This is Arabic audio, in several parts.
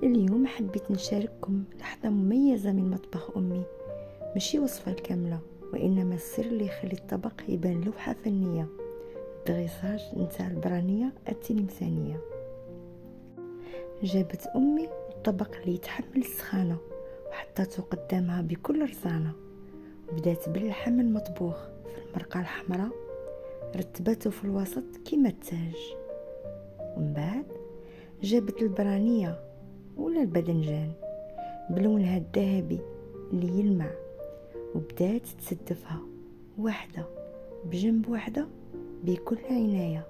اليوم حبيت نشارككم لحظة مميزة من مطبخ أمي، ماشي وصفة كاملة وإنما السر اللي يخلي الطبق يبان لوحة فنية، الدغيساج نتاع البرانية التلمسانية. جابت أمي الطبق اللي يتحمل السخانة وحطته قدامها بكل رزانة، بدات باللحم المطبوخ في المرقة الحمراء، رتبته في الوسط كيما التاج، ومن بعد جابت البرانية ولا الباذنجان بلونها الذهبي اللي يلمع، وبدات تسدفها واحدة بجنب واحدة بكل عناية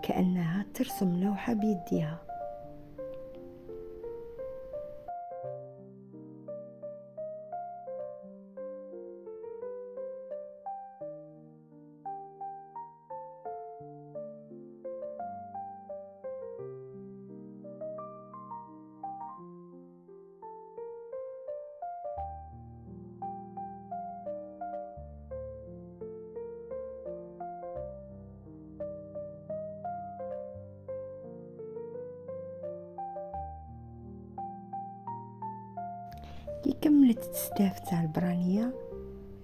كأنها ترسم لوحة بيديها. كي كملت التسداف تاع البرانية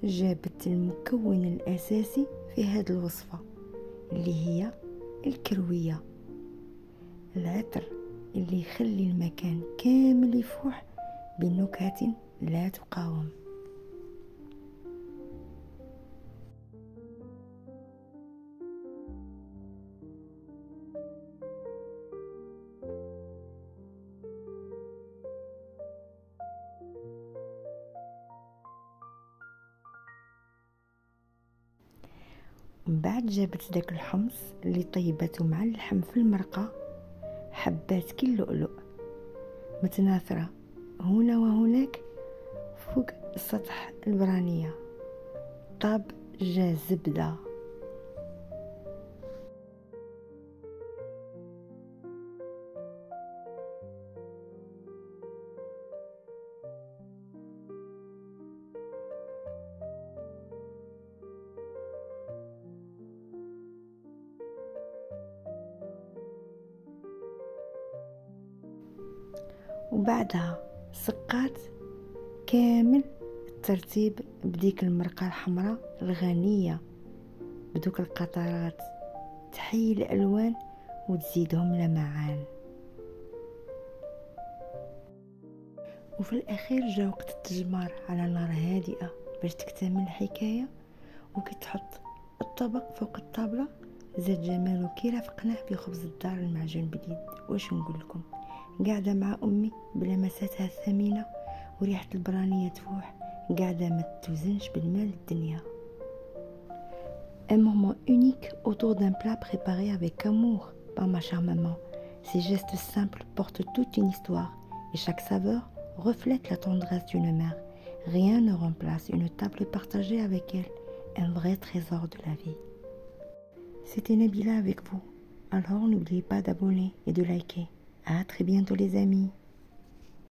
جابت المكون الأساسي في هذه الوصفة اللي هي الكروية، العطر اللي يخلي المكان كامل يفوح بنكهة لا تقاوم. ومن بعد جابت داك الحمص اللي طيبته مع اللحم في المرقة، حبات كي اللؤلؤ متناثرة هنا وهناك فوق سطح البرانية، طاب جا زبدة. وبعدها سقات كامل الترتيب بديك المرقة الحمراء الغنية بدوك القطرات، تحيي الألوان وتزيدهم لمعان. وفي الأخير جا وقت التجمار على نار هادئة باش تكتمل الحكاية، وكي تحط الطبق فوق الطاولة زاد جماله كي رافقناه بخبز الدار المعجون باليد. واش نقول لكم، قاعدة مع أمي بلمساتها الثمينة وريحة البرانية تفوح، قاعدة ما توزنش بالمال الدنيا. Un moment unique autour d'un plat préparé avec amour par ma chère maman. Ces gestes simples portent toute une histoire et chaque saveur reflète la tendresse d'une mère. Rien ne remplace une table partagée avec elle, un vrai trésor de la vie. C'était Nabila avec vous. Alors n'oubliez pas d'abonner et de liker. À très bientôt les amis.